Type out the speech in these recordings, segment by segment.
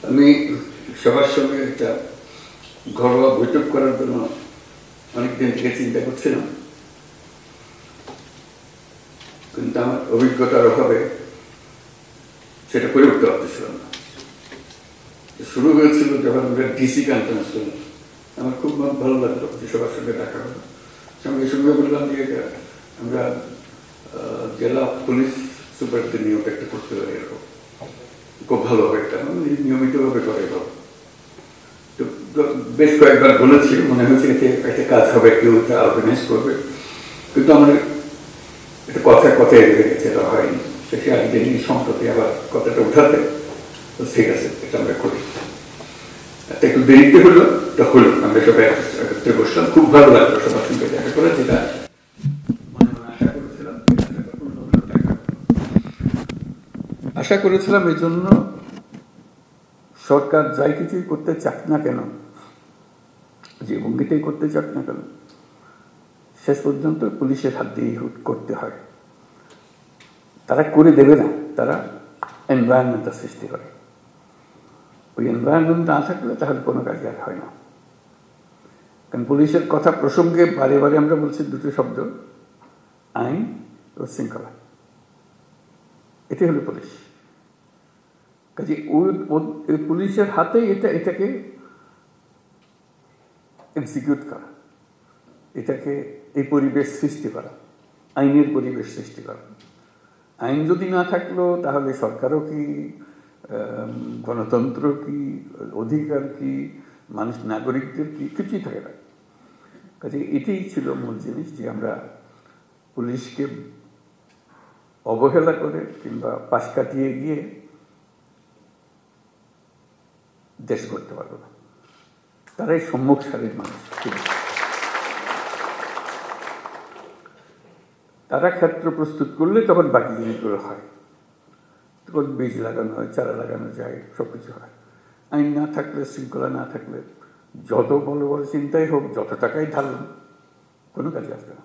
আমি সবার সঙ্গে একটা ঘরোয়া বৈঠক করার জন্য অনেকদিন থেকে চিন্তা করছিলাম, কিন্তু আমার অভিজ্ঞতার অভাবে সেটা করে উঠতে পারতেছিলাম না। শুরু হয়েছিল যখন আমরা ডিসি কনফারেন্স করলাম, আমার খুব ভালো লাগলো যে সবার সঙ্গে দেখা হলো। সঙ্গে সঙ্গে বললাম যে আমরা জেলা পুলিশ সুপারদের নিয়োগ একটা করতে পারি, এরকম খুব ভালো হবে, একটা নিয়মিতভাবে করে ভালো। তো বেশ কয়েকবার বলেছি, মনে হচ্ছে এতে একটা কাজ হবে, কেউ এটা অর্গানাইজ করবে, কিন্তু আমার একটা কথায় রয়ে গেছে, এটা হয়নি। শেষে একদিন সম্প্রতি আবার কথাটা উঠাতে, তো ঠিক আছে এটা আমরা করি। একটু দেরিতে হলো, তা হলো, আমরা সবাই একত্রে বসলাম, খুব ভালো লাগলো সবার সঙ্গে দেখা করে, যেটা আশা করেছিলাম। এই জন্য সরকার যাই কিছুই করতে চাক না কেন, যে ভঙ্গিতেই করতে চাক না কেন, শেষ পর্যন্ত পুলিশের হাত দিয়ে করতে হয়। তারা করে দেবে না, তারা এনভায়রনমেন্টটা সৃষ্টি করে। ওই এনভায়রনমেন্ট না থাকলে তাহলে কোনো কাজ আর হয় না। কারণ পুলিশের কথা প্রসঙ্গে বারে বারে আমরা বলছি দুটো শব্দ, আইন ও শৃঙ্খলা। এটাই হলো পুলিশ। কাজে ওই পুলিশের হাতে এটাকে এক্সিকিউট করা, এটাকে এই পরিবেশ সৃষ্টি করা, আইনের পরিবেশ সৃষ্টি করা। আইন যদি না থাকলো তাহলে সরকারও কি, গণতন্ত্র কি, অধিকার কি, মানুষ নাগরিকদের কি, কিছুই থাকে না। কাজে এটাই ছিল মূল জিনিস, যে আমরা পুলিশকে অবহেলা করে কিংবা পাশ কাটিয়ে গিয়ে দেশ করতে পারবো না। তারাই সম্মুখ সারির মানুষ। তারা ক্ষেত্র প্রস্তুত করলে তখন বাকি জিনিসগুলো হয়, তখন বীজ লাগানো হয়, চারা লাগানো যায়, সবকিছু হয়। আইন না থাকলে, শৃঙ্খলা না থাকলে, যত বড় বড় চিন্তাই হোক, যত টাকাই ঢালুন, কোনো কাজে আসবে না।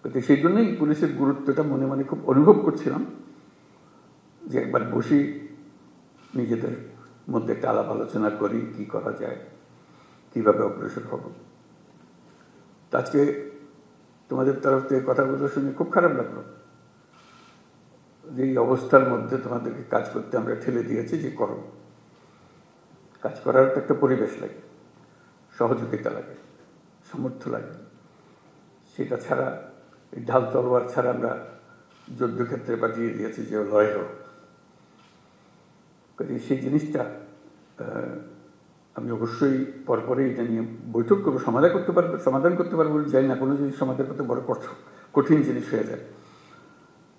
কিন্তু সেই জন্যই পুলিশের গুরুত্বটা মনে মনে খুব অনুভব করছিলাম, যে একবার বসি, নিজেদের মধ্যে একটা আলাপ আলোচনা করি, কি করা যায়, কিভাবে অগ্রসর হব। আজকে তোমাদের তরফ থেকে কথাগুলো শুনে খুব খারাপ লাগলো, যে এই অবস্থার মধ্যে তোমাদেরকে কাজ করতে আমরা ঠেলে দিয়েছি, যে করো। কাজ করার তো একটা পরিবেশ লাগে, সহযোগিতা লাগে, সামর্থ্য লাগে। সেটা ছাড়া, এই ঢাল তলোয়ার ছাড়া আমরা যুদ্ধক্ষেত্রে পাঠিয়ে দিয়েছি যে লড়াই হোক। সেই জিনিসটা আমি অবশ্যই পরপরই এটা নিয়ে বৈঠক করবো, সমাধান করতে পারবো যাই না, কোনো জিনিস সমাধান করতে বড় কঠিন জিনিস হয়ে যায়,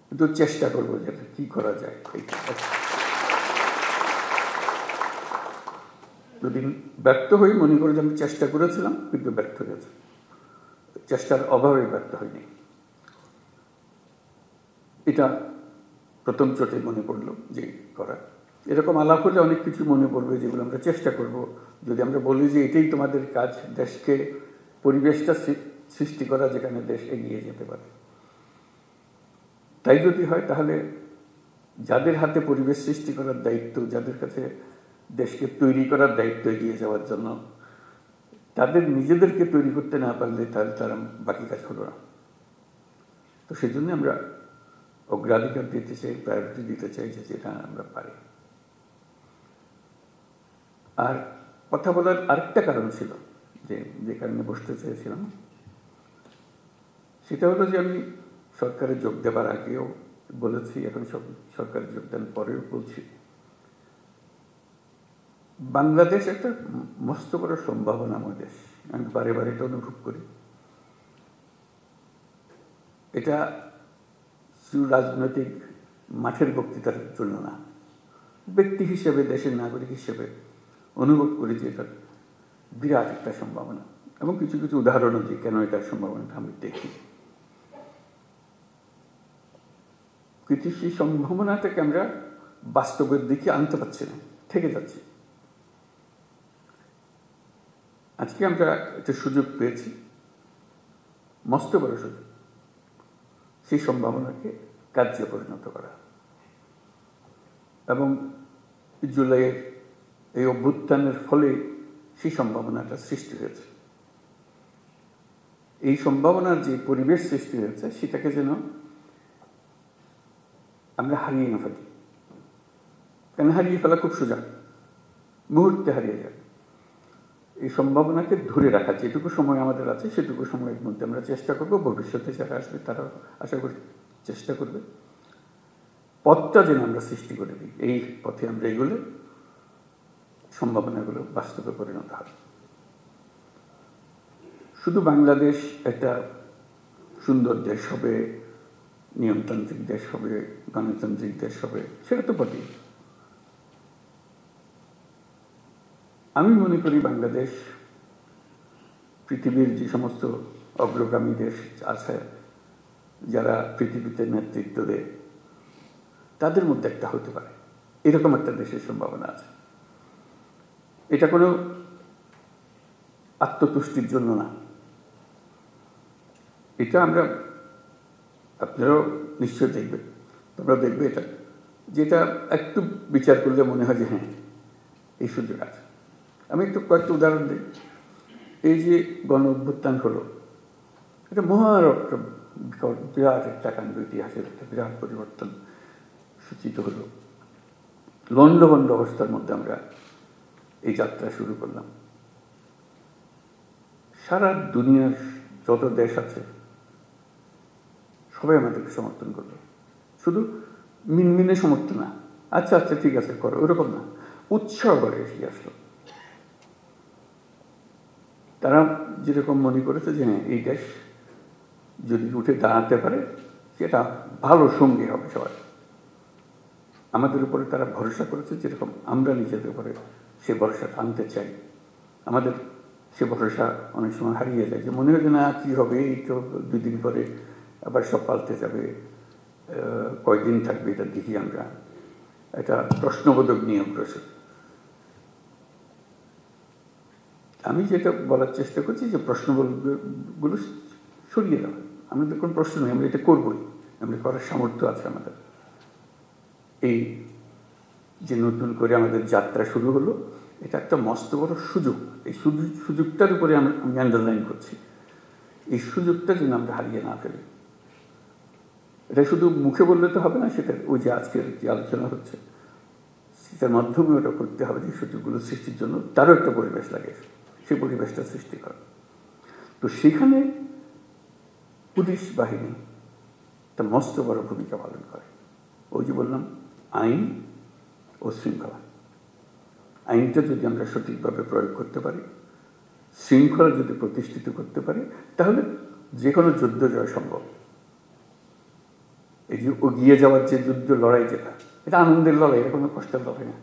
কিন্তু চেষ্টা করবো যে কি করা যায়। যদি ব্যর্থ হই, মনে করি যে আমি চেষ্টা করেছিলাম কিন্তু ব্যর্থ হয়েছে, চেষ্টার অভাবে ব্যর্থ হয়নি। এটা প্রথম চোটে মনে পড়লো যে করা। এরকম আলাপ হলে অনেক কিছু মনে পড়বে, যেগুলো আমরা চেষ্টা করব। যদি আমরা বলি যে এটাই তোমাদের কাজ, দেশকে পরিবেশটা সৃষ্টি করা যেখানে দেশ এগিয়ে যেতে পারে, তাই যদি হয়, তাহলে যাদের হাতে পরিবেশ সৃষ্টি করার দায়িত্ব, যাদের কাছে দেশকে তৈরি করার দায়িত্ব এগিয়ে যাওয়ার জন্য, তাদের নিজেদেরকে তৈরি করতে না পারলে তাহলে তারা বাকি কাজ হলো না। তো সেই জন্য আমরা অগ্রাধিকার দিতে চাই, প্রায়োরিটি দিতে চাই, যে যেটা আমরা পারি। আর কথা বলার আরেকটা কারণ ছিল, যে কারণে বসতে চেয়েছিলাম, সেটা হলো যে আমি সরকারে যোগ দেবার আগেও বলেছি, এখন সরকারে যোগদান পরেও বলছি, বাংলাদেশ একটা মস্ত বড় সম্ভাবনাময় দেশ। আমি বারে বারে এটা অনুভব করি। এটা রাজনৈতিক মাঠের বক্তৃতার জন্য না, ব্যক্তি হিসেবে, দেশের নাগরিক হিসেবে অনুভব করি যে এটা বিরাট একটা সম্ভাবনা, এবং কিছু কিছু উদাহরণও যে কেন এটার সম্ভাবনাটা আমি দেখি। কিন্তু সেই সম্ভাবনাটাকে আমরা বাস্তবের দিকে আনতে পারছি না, থেকে যাচ্ছি। আজকে আমরা একটা সুযোগ পেয়েছি, মস্ত বড় সুযোগ, সেই সম্ভাবনাকে কার্যে পরিণত করা। এবং জুলাইয়ের এই অভ্যুত্থানের ফলে সেই সম্ভাবনাটা সৃষ্টি হয়েছে। এই সম্ভাবনার যে পরিবেশ সৃষ্টি হয়েছে সেটাকে যেন আমরা হারিয়ে না ফেলি। কেন হারিয়ে ফেলা খুব সোজা, মুহূর্তে হারিয়ে যায়। এই সম্ভাবনাকে ধরে রাখা যেটুকু সময় আমাদের আছে সেটুকু সময়ের মধ্যে আমরা চেষ্টা করব, ভবিষ্যতে যারা আসবে তারা আশা করি চেষ্টা করবে, পথটা যেন আমরা সৃষ্টি করে দিই। এই পথে আমরা এগুলো সম্ভাবনাগুলো বাস্তবে পরিণত হবে। শুধু বাংলাদেশ একটা সুন্দর দেশ হবে, নিয়মতান্ত্রিক দেশ হবে, গণতান্ত্রিক দেশ হবে, সেটা তো বটেই। আমি মনে করি বাংলাদেশ পৃথিবীর যে সমস্ত অগ্রগামী দেশ আছে যারা পৃথিবীতে নেতৃত্ব দেয় তাদের মধ্যে একটা হতে পারে, এরকম একটা দেশের সম্ভাবনা আছে। এটা কোনো আত্মতুষ্টির জন্য না, এটা আমরা, আপনারাও নিশ্চয় দেখবে, তোমরা দেখবে এটা, যেটা একটু বিচার করলে মনে হয় যে হ্যাঁ এই সুযোগ আছে। আমি একটু কয়েকটা উদাহরণ দিই। এই যে গণ অভ্যুত্থান হলো, এটা বিরাট একটা কাণ্ড, ইতিহাসের একটা বিরাট পরিবর্তন সূচিত হলো। লণ্ডভণ্ড অবস্থার মধ্যে আমরা এই যাত্রা শুরু করলাম। সারা দুনিয়ার যত দেশ আছে সবাই আমাদেরকে সমর্থন করলো। শুধু মিনমিনে সমর্থন না, আচ্ছা আচ্ছা ঠিক আছে করো, ওরকম না, উৎসাহ করে এসে আসলো। তারা যেরকম মনে করেছে যে হ্যাঁ এই দেশ যদি উঠে দাঁড়াতে পারে সেটা ভালো সঙ্গী হবে সবাই। আমাদের উপরে তারা ভরসা করেছে, যেরকম আমরা নিজেদের উপরে সে ভরসাটা আনতে চাই। আমাদের সে ভরসা অনেক সময় হারিয়ে যায়, যে মনে হয় যে না কী হবে, এই তো 2 দিন পরে আবার সব পাল্টে যাবে, কয়দিন থাকবে এটা দেখি আমরা। এটা প্রশ্নবোধক নিয়ে অগ্রসর। আমি যেটা বলার চেষ্টা করছি যে প্রশ্নগুলো সরিয়ে দেওয়া, আমাদের কোনো প্রশ্ন নেই, আমরা এটা করবই, আমরা করার সামর্থ্য আছে আমাদের। এই যে নতুন করে আমাদের যাত্রা শুরু হলো, এটা একটা মস্ত বড় সুযোগ। এই সুযোগটার উপরে আমি আন্ডারলাইন করছি, এই সুযোগটা যেন আমরা হারিয়ে না ফেলি। এটা শুধু মুখে বললে তো হবে না, সেটা ওই যে আজকের যে আলোচনা হচ্ছে সেটার মাধ্যমে ওটা করতে হবে, যে সুযোগগুলো সৃষ্টির জন্য তারও একটা পরিবেশ লাগে, সেই পরিবেশটা সৃষ্টি করা। তো সেখানে পুলিশ বাহিনী একটা মস্ত বড় ভূমিকা পালন করে। ওই যে বললাম আইন ও শৃঙ্খলা। আইনটা যদি আমরা সঠিকভাবে প্রয়োগ করতে পারি, শৃঙ্খলা যদি প্রতিষ্ঠিত করতে পারি, তাহলে যে কোনো যুদ্ধ জয় সম্ভব। এই যে এগিয়ে যাওয়ার যে যুদ্ধ লড়াই, যেটা এটা আনন্দের লড়াই, এটা কোনো কষ্টের লড়াই না।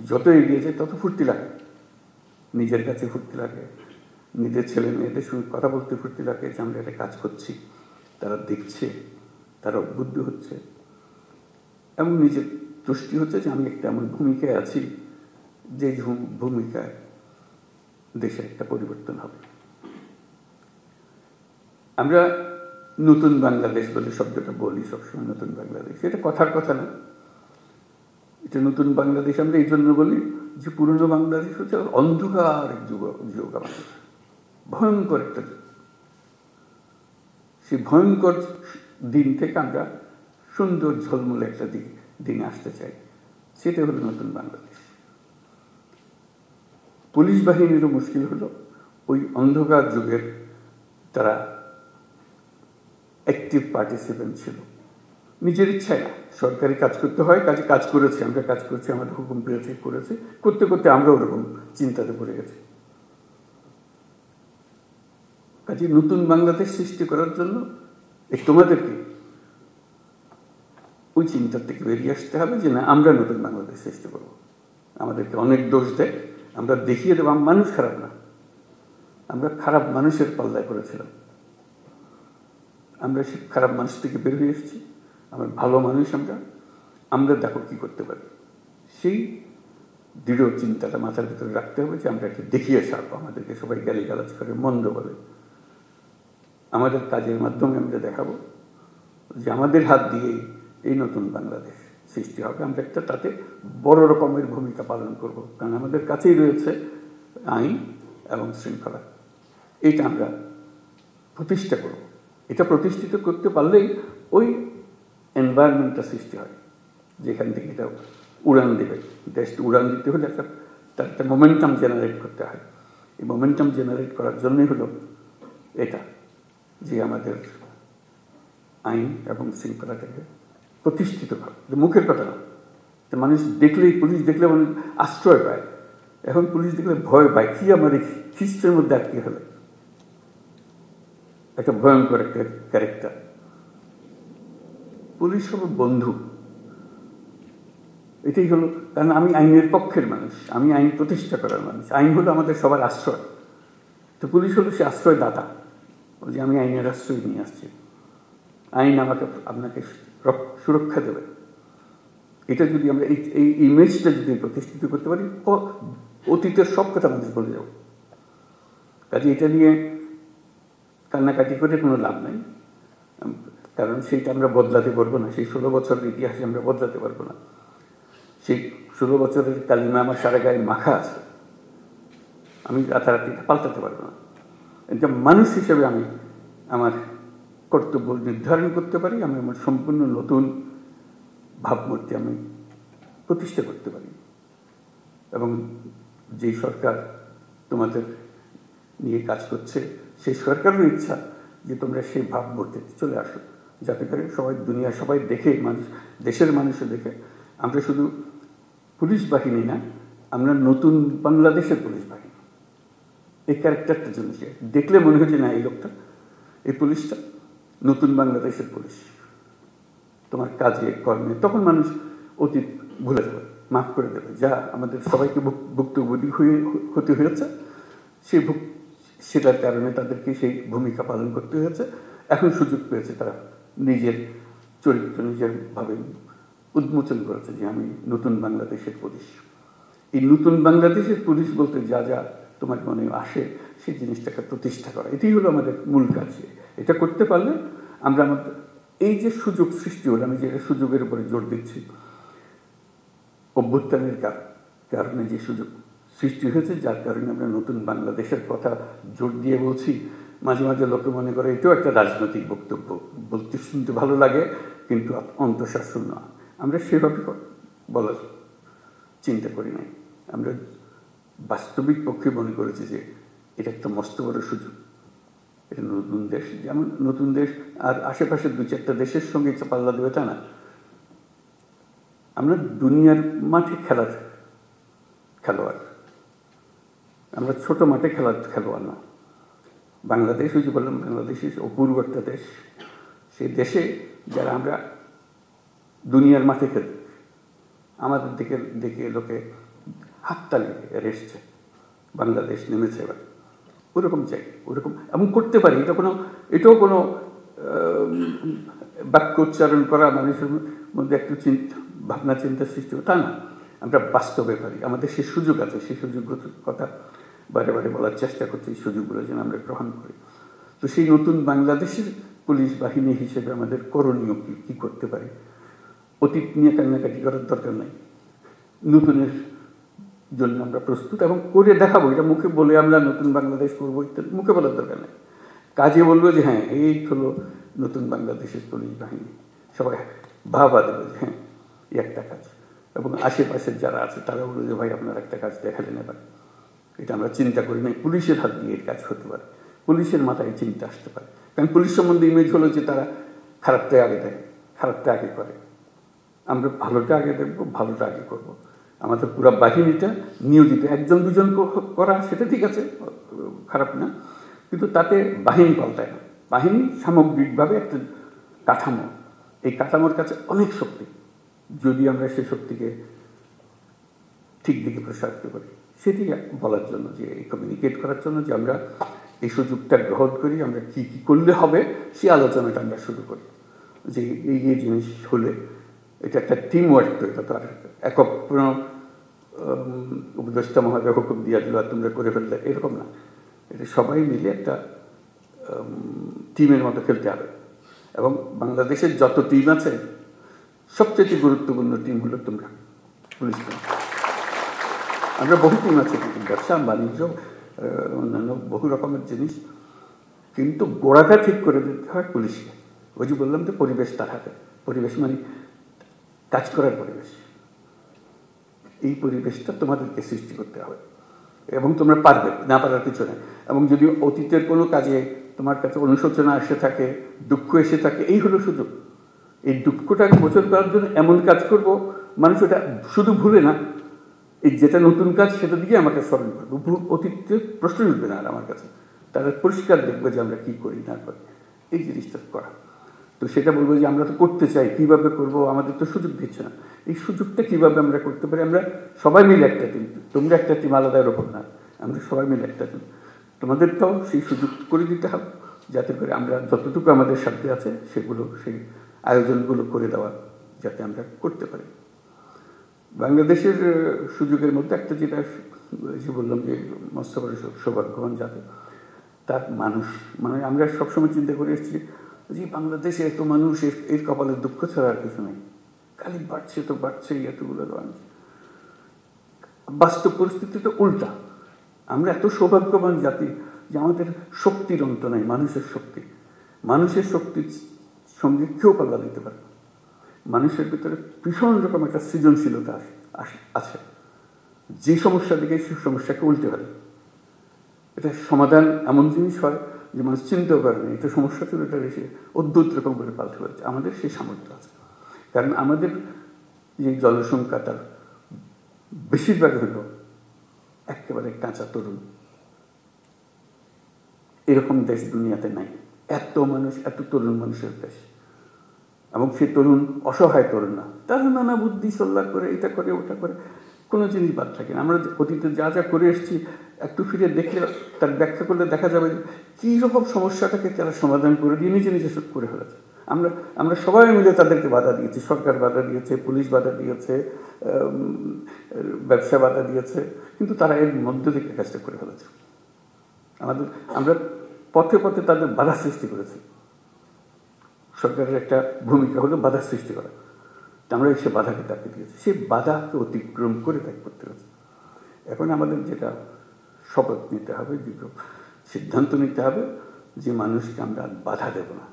যত এগিয়ে যায় তত ফুর্তি লাগে, নিজের কাছে ফুর্তি লাগে, নিজের ছেলে মেয়েদের সঙ্গে কথা বলতে ফুর্তি লাগে যে আমরা একটা কাজ করছি, তারা দেখছে, তারা উদ্বুদ্ধ হচ্ছে, এবং নিজের তুষ্টি হচ্ছে যে আমি একটা এমন ভূমিকায় আছি যে ভূমিকায় দেশের একটা পরিবর্তন হবে। আমরা নতুন বাংলাদেশ বলে শব্দটা বলি সবসময়, নতুন বাংলাদেশ, এটা কথার কথা না। এটা নতুন বাংলাদেশ আমরা এই জন্য বলি যে পুরনো বাংলাদেশ হচ্ছে অন্ধকার এক যুগ, আমাদের ভয়ঙ্কর একটা যুগ। সেই ভয়ঙ্কর দিন থেকে আমরা সুন্দর ঝলমলে একটা দিনে আসতে চাই, সেটা হলো নতুন বাংলাদেশ। পুলিশ বাহিনীরও মুশকিল হলো ওই অন্ধকার যুগের তারা অ্যাক্টিভ পার্টিসিপেন্ট ছিল, নিজের ইচ্ছায় না, সরকারি কাজ করতে হয়, কাজ করেছে, আমরা কাজ করছি, আমাদের হুকুম পেয়েছে, করেছে, করতে করতে আমরা ওরকম চিন্তাতে পড়ে গেছি। কাজে নতুন বাংলাদেশ সৃষ্টি করার জন্য তোমাদেরকে ওই চিন্তার থেকে বেরিয়ে আসতে হবে যে না আমরা নতুন বাংলাদেশ সৃষ্টি করব। আমাদেরকে অনেক দোষ দেয়, আমরা দেখিয়ে দেবো মানুষ খারাপ না, আমরা খারাপ মানুষের পাল্লায় পড়েছিলাম, আমরা সে খারাপ মানুষ থেকে বের হয়ে এসেছি, আমরা ভালো মানুষ, আমরা দেখো কি করতে পারি। সেই দৃঢ় চিন্তাটা মাথার ভিতরে রাখতে হবে যে আমরা একটা দেখিয়ে ছাড়বো। আমাদেরকে সবাই গালিগালাজ করে, মন্দ বলে, আমাদের কাজের মাধ্যমে আমরা দেখাবো যে আমাদের হাত দিয়েই এই নতুন বাংলাদেশ সৃষ্টি হবে। আমরা একটা তাতে বড় রকমের ভূমিকা পালন করব, কারণ আমাদের কাছেই রয়েছে আইন এবং শৃঙ্খলা। এটা আমরা প্রতিষ্ঠা করব। এটা প্রতিষ্ঠিত করতে পারলেই ওই এনভায়রনমেন্টটা সৃষ্টি হয় যেখান থেকে এটা উড়ান দেবে। দেশটা উড়ান দিতে হলে তার একটা মোমেন্টাম জেনারেট করতে হয়। এই মোমেন্টাম জেনারেট করার জন্যই হলো এটা, যে আমাদের আইন এবং শৃঙ্খলাটাকে প্রতিষ্ঠিত করা। মুখের কথা না, মানুষ দেখলেই, পুলিশ দেখলে মানুষ আশ্রয় পায়। এখন পুলিশ দেখলে ভয় পায়, কি আমার খ্রিস্টের মধ্যে আটকে হলে, একটা ভয়ঙ্কর একটা ক্যারেক্টার। পুলিশ হলো বন্ধু, এটাই হলো। কারণ আমি আইনের পক্ষের মানুষ, আমি আইন প্রতিষ্ঠা করার মানুষ। আইন হলো আমাদের সবার আশ্রয়। তো পুলিশ হলো সে আশ্রয়দাতা, যে আমি আইনের আশ্রয় নিয়ে আসছি, আইন আপনাকে সুরক্ষা দেবে। এটা যদি আমরা এই ইমেজটা যদি প্রতিষ্ঠিত করতে পারি, অতীতের সব কথা মানুষ বলে যাব। কাজে এটা নিয়ে কান্নাকাটি করে কোনো লাভ নাই, কারণ সেইটা আমরা বদলাতে পারবো না। সেই 16 বছরের ইতিহাসে আমরা বদলাতে পারবো না। সেই 16 বছরের কালিমা আমার সারা গায়ে মাখা আছে, আমি রাতারাতি পাল্টাতে পারবো না। এটা মানুষ হিসেবে আমি আমার কর্তব্য নির্ধারণ করতে পারি, আমি আমার সম্পূর্ণ নতুন ভাবমূর্তি আমি প্রতিষ্ঠা করতে পারি। এবং যে সরকার তোমাদের নিয়ে কাজ করছে, সেই সরকারের ইচ্ছা যে তোমরা সেই ভাবমূর্তিতে চলে আসো, যাতে করে সবাই, দুনিয়া সবাই দেখে, মানুষ, দেশের মানুষও দেখে আমরা শুধু পুলিশ বাহিনী না, আমরা নতুন বাংলাদেশের পুলিশ বাহিনী। এই ক্যারেক্টারটা জন্য দেখলে মনে হয় যে না, এই লোকটা, এই পুলিশটা নতুন বাংলাদেশের পুলিশ। তোমার কাজে কর্মে তখন মানুষ অতীত ভুলে যাবে, মাফ করে দেবে, যা আমাদের সবাইকে ভুক্তভোগী হতে হয়েছে, সেটার কারণে তাদেরকে সেই ভূমিকা পালন করতে হয়েছে। এখন সুযোগ পেয়েছে, তারা নিজের চরিত্র নিজের ভাবে উন্মোচন করেছে যে আমি নতুন বাংলাদেশের পুলিশ। এই নতুন বাংলাদেশের পুলিশ বলতে যা যা তোমার মনে আসে, সেই জিনিসটাকে প্রতিষ্ঠা করা, এটাই হলো আমাদের মূল কাজ। এটা করতে পারলে আমরা আমাদের এই যে সুযোগ সৃষ্টি হলো, আমি যেটা সুযোগের উপরে জোর দিচ্ছি, অভ্যুত্থানের কারণে যে সুযোগ সৃষ্টি হয়েছে, যার কারণে আমরা নতুন বাংলাদেশের কথা জোর দিয়ে বলছি। মাঝে মাঝে লোকে মনে করে এটাও একটা রাজনৈতিক বক্তব্য, বলতে শুনতে ভালো লাগে, কিন্তু অন্তঃশাসন না। আমরা সেভাবে বলার চিন্তা করি নাই। আমরা বাস্তবিক পক্ষে মনে করেছি যে এটা একটা মস্ত বড় সুযোগ। এটা নতুন দেশ, যেমন নতুন দেশ আর আশেপাশের 2-4টা দেশের সঙ্গে পাল্লা দেবে তা না। আমরা দুনিয়ার মাঠে খেলোয়াড়, আমরা ছোট মাঠে খেলোয়াড় না। বাংলাদেশ, ওই যে বললাম, বাংলাদেশ অপূর্ব একটা দেশ। সেই দেশে যারা আমরা দুনিয়ার মাঠে খেলি, আমাদের দেখে লোকে হাততালি এসছে, বাংলাদেশ নেমেছে এবার। ওরকম চাই, ওরকম এমন করতে পারি। এটাও কোনো বাক্য উচ্চারণ করা মানুষের মধ্যে একটু ভাবনা চিন্তা সৃষ্টি হবে তা না। আমরা বাস্তবে পারি, আমাদের সেই সুযোগ আছে। সেই সুযোগগুলোর কথা বারে বারে বলার চেষ্টা করছি, এই সুযোগগুলো যেন আমরা গ্রহণ করি। তো সেই নতুন বাংলাদেশের পুলিশ বাহিনী হিসেবে আমাদের করণীয় কী করতে পারি? অতীত নিয়ে কান্নাকাটি করার দরকার নাই, নতুনের জন্য আমরা প্রস্তুত এবং করে দেখাবো। এটা মুখে বলে আমরা নতুন বাংলাদেশ করবো ইত্যাদি মুখে বলার দরকার নেই, কাজে বলবো যে হ্যাঁ এই হলো নতুন বাংলাদেশের পুলিশ বাহিনী। সবাই ভাবা দেবে যে হ্যাঁ এই একটা কাজ, এবং আশেপাশের যারা আছে তারা বললো যে ভাই আপনার একটা কাজ দেখালেন এবার। এটা আমরা চিন্তা করি নাই, পুলিশের হাত দিয়ে এর কাজ হতে পারে, পুলিশের মাথায় চিন্তা আসতে পারে। কারণ পুলিশ সম্বন্ধে ইমেজ হলো যে তারা খারাপটা আগে দেয়, খারাপটা আগে করে। আমরা ভালোটা আগে দেখবো, ভালোটা আগে করবো। আমাদের পুরো বাহিনীটা নিয়োজিত, 1-2 জন করা সেটা ঠিক আছে, খারাপ না, কিন্তু তাতে বাহিনী পাল্টায় না। বাহিনী সামগ্রিকভাবে একটা কাঠামো, এই কাঠামোর কাছে অনেক শক্তি, যদি আমরা সেই শক্তিকে ঠিক দিকে প্রসারিত করি। সেটি বলার জন্য, যে কমিউনিকেট করার জন্য, যে আমরা এই সুযোগটা গ্রহণ করি, আমরা কি কি করলে হবে সেই আলোচনাটা আমরা শুরু করি। যে এই জিনিস হলে এটা একটা টিম ওয়ার্ক, তো এটা তো আর একক কোনো উপদেষ্টা মহোদয় হুকুম দিয়া দিল আর তোমরা করে ফেললে, এরকম না। এটা সবাই মিলে একটা টিমের মতো খেলতে হবে। এবং বাংলাদেশের যত টিম আছে সবচেয়ে গুরুত্বপূর্ণ টিম হলো তোমরা, পুলিশ টিম। আমরা বহু টিম আছে, ব্যবসা বাণিজ্য অন্যান্য বহু রকমের জিনিস, কিন্তু গোড়াটা ঠিক করে দিতে হয় পুলিশকে। ওই যে বললাম যে পরিবেশ তার হাতে, পরিবেশ মানে কাজ করার পরিবেশ। এই পরিবেশটা তোমাদেরকে সৃষ্টি করতে হবে এবং তোমরা পারবে, না পারার কিছু নেই। এবং যদি অতীতের কোনো কাজে তোমার কাছে অনুশোচনা এসে থাকে, দুঃখ এসে থাকে, এই হলো সুযোগ। এই দুঃখটাকে মোচন করার জন্য এমন কাজ করব, মানুষ ওটা শুধু ভুলে না, এই যেটা নতুন কাজ সেটা দিকে আমাকে স্মরণ করবো। অতীতের প্রশ্ন উঠবে না আর আমার কাছে, তারা পরিষ্কার দেখবে যে আমরা কী করি না করি, এই জিনিসটা করা। তো সেটা বলবো যে আমরা তো করতে চাই, কীভাবে করব, আমাদের তো সুযোগ দিচ্ছে না। এই সুযোগটা কীভাবে আমরা করতে পারি? আমরা সবাই মিলে একটা টিম, তোমরা একটা টিম আলাদা এরকম না, আমরা সবাই মিলে একটা টিম। তোমাদেরটাও সেই সুযোগ করে দিতে হবে, যাতে করে আমরা যতটুকু আমাদের সাথে আছে সেগুলো, সেই আয়োজনগুলো করে দেওয়া যাতে আমরা করতে পারি। বাংলাদেশের সুযোগের মধ্যে একটা যেটা যে বললাম যে মস্ত বড় সৌভাগ্যবান যাতে তার মানুষ, মানে আমরা সবসময় চিন্তা করে এসেছি যে বাংলাদেশে এত মানুষ, এর কপালের দুঃখ ছাড়া আর কিছু নেই, খালি বাড়ছে তো বাড়ছেই, এতগুলো মানুষ। বাস্তব পরিস্থিতি তো উল্টা। আমরা এত সৌভাগ্যবান জাতি যে আমাদের শক্তির অন্ত নাই, মানুষের শক্তি। মানুষের শক্তির সঙ্গে কেউ পাল্লা দিতে পারে। মানুষের ভিতরে ভীষণ রকম একটা সৃজনশীলতা আছে, যে সমস্যা দিকে সেই সমস্যাকে উল্টে ফেলে। এটা সমাধান এমন জিনিস হয় যে মানুষ চিন্তাও করে না, এটা সমস্যা ছিল, এটা এসে অদ্ভুত রকম করে পাল্টে ফেলছে। আমাদের সেই সামর্থ্য আছে, কারণ আমাদের যে জনসংখ্যা তার বেশিরভাগ হলো একেবারে কাঁচা তরুণ। এরকম দেশ দুনিয়াতে নাই, এত মানুষ, এত তরুণ মানুষের দেশ। এবং সে তরুণ অসহায় তরুণ না, তারা নানা বুদ্ধি সল্লা করে, এটা করে ওটা করে, কোনো জিনিস বাদ থাকে না। আমরা অতীতে যা যা করে এসেছি একটু ফিরে দেখলে, তার ব্যাখ্যা করলে দেখা যাবে কী রকম সমস্যাটাকে তারা সমাধান করে দিয়ে নিজে নিজে সব করে ফেলেছে। আমরা সবাই মিলে তাদেরকে বাধা দিয়েছি, সরকার বাধা দিয়েছে, পুলিশ বাধা দিয়েছে, ব্যবসা বাধা দিয়েছে, কিন্তু তারা এর মধ্য থেকে কাজটা করে ফেলেছে। আমরা পথে পথে তাদের বাধা সৃষ্টি করেছি। সরকারের একটা ভূমিকা হলো বাধা সৃষ্টি করা, আমরা সে বাধাকে তাকে দিয়েছি, সে বাধাকে অতিক্রম করে তাকে করতে হয়েছে। এখন আমাদের যেটা শপথ নিতে হবে, সিদ্ধান্ত নিতে হবে যে মানুষকে আমরা বাধা দেব না,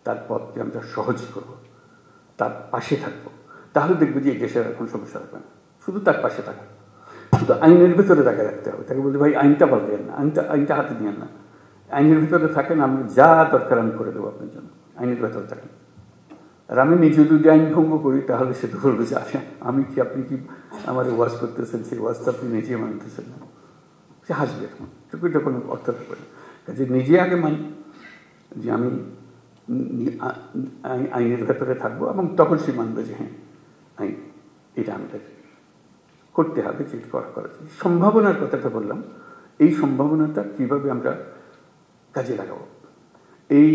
তার পথকে আমরা সহজ করব, তার পাশে থাকবো। তাহলে দেখবে যে এই দেশের এখন সমস্যা হবে না। শুধু তার পাশে থাকা, শুধু আইনের ভেতরে তাকে রাখতে হবে। তাকে বলতে ভাই আইনটা পাল্টেন না, আইনটা হাতে নিয়েন না, আইনের ভিতরে থাকেন, আমি যা দরকার আমি করে দেবো আপনার জন্য, আইনের ভেতরে থাকেন। আর আমি নিজে যদি আইন ভঙ্গ করি তাহলে সে তো বলবে যে আসে আমি কি, আপনি কি আমার ওয়াজ করতেছেন, সেই ওয়াজটা আপনি নিজে মানতেছেন না, সে হাসবে। তখন এটা কোনো অর্থ থাকবে না। কাজে নিজে আগে মানি যে আমি আইনের ভেতরে থাকবো, এবং তখন সে মানবে যে হ্যাঁ আইন এটা আমাদের করতে হবে, যে করা। সম্ভাবনার কথাটা বললাম, এই সম্ভাবনাটা কীভাবে আমরা কাজে লাগাবো। এই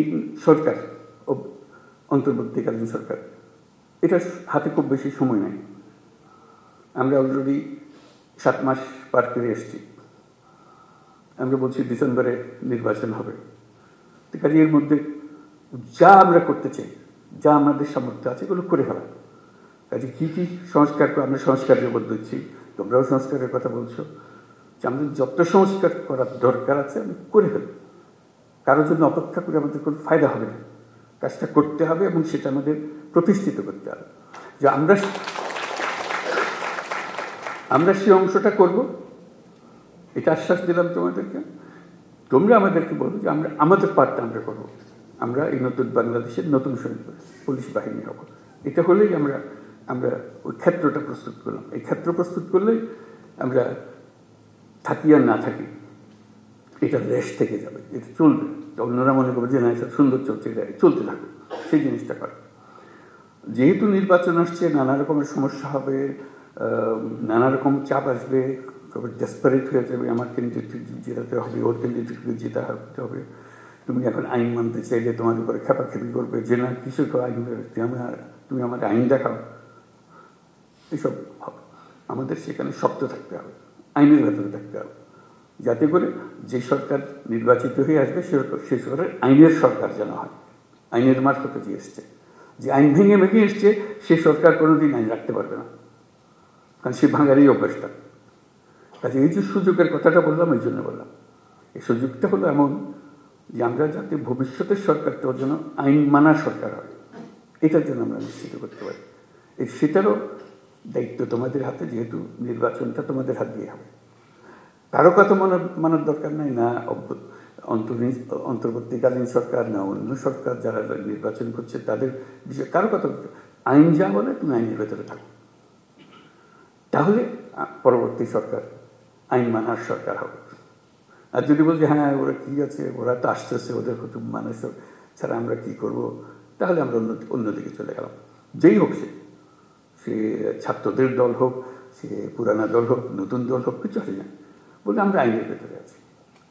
সরকার, অন্তর্বর্তীকালীন সরকার, এটা হাতে খুব বেশি সময় নাই। আমরা অলরেডি 7 মাস পার করে এসেছি। আমরা বলছি ডিসেম্বরে নির্বাচন হবে। তো কাজে এর মধ্যে যা আমরা করতে চাই, যা আমাদের সামর্থ্য আছে এগুলো করে ফেলা। কাজে কী কী সংস্কার, আমরা সংস্কারের উপর দিচ্ছি, তোমরাও সংস্কারের কথা বলছো, যে আমাদের যত সংস্কার করার দরকার আছে আমি করে ফেলি। কারোর জন্য অপেক্ষা করে আমাদের কোনো ফায়দা হবে না, কাজটা করতে হবে এবং সেটা আমাদের প্রতিষ্ঠিত করতে হবে। যে আমরা সেই অংশটা করব, এটা আশ্বাস দিলাম তোমাদেরকে। তোমরা আমাদেরকে বলো যে আমরা আমাদের পার্টটা আমরা করবো। আমরা এই নতুন বাংলাদেশের নতুন সৈনিক পুলিশ বাহিনী হব। এটা হলেই আমরা ওই ক্ষেত্রটা প্রস্তুত করলাম। এই ক্ষেত্র প্রস্তুত করলেই আমরা থাকি আর না থাকি, এটা রেশ থেকে যাবে, এটা চলবে। অন্যরা মনে করবে যে না এটা সুন্দর চলছে, এটা চলতে থাকবে, সেই জিনিসটা করে। যেহেতু নির্বাচন আসছে, নানা রকমের সমস্যা হবে, নানা রকম চাপ আসবে, তবে ডেসপারেট হয়ে যাবে, আমার ক্যান্ডিডেটকে জেতাতে হবে, ওর ক্যান্ডিডেটকে জেতাতে হবে। তুমি এখন আইন মানতে চাইলে তোমার উপরে খেপাখেপি করবে যে না কিছু তো আইন, তুমি আমাকে আইন দেখাও, এসব হবে। আমাদের সেখানে শক্ত থাকতে হবে, আইনের ভেতরে থাকতে হবে, যাতে করে যে সরকার নির্বাচিত হয়ে আসবে সে সরকারের আইনের সরকার যেন হয়, আইনের মারফতে যে এসছে, যে আইন ভেঙে ভেঙে এসছে সে সরকার কোনোদিন আইন রাখতে পারবে না, কারণ সে ভাঙারই অভ্যাসটা। কাজে এই যে সুযোগের কথাটা বললাম, এই জন্য বললাম এই সুযোগটা হলো এমন যে আমরা যাতে ভবিষ্যতের সরকারটা যেন আইন মানার সরকার হয়, এটার জন্য আমরা নিশ্চিত করতে পারি। সেটারও দায়িত্ব তোমাদের হাতে, যেহেতু নির্বাচনটা তোমাদের হাত দিয়ে হবে। কারো কথা মানার দরকার নাই, না অন্তর্বর্তীকালীন সরকার, না অন্য সরকার যারা নির্বাচন করছে তাদের বিষয়ে কারো কথা। আইন যা বলে তুমি আইনের ভেতরে থাকো, তাহলে পরবর্তী সরকার আইন মানার সরকার হবে। আর যদি বলছি হ্যাঁ ওরা কি আছে, ওরা তো আসতেছে, ওদের কুটুম মানুষ ছাড়া আমরা কি করব, তাহলে আমরা অন্যদিকে চলে গেলাম। যেই হোক সে ছাত্রদের দল হোক, সে পুরানা দল হোক, নতুন দল হোক, কিছু হয় না, বলে আমরা আইনের ভেতরে আছি।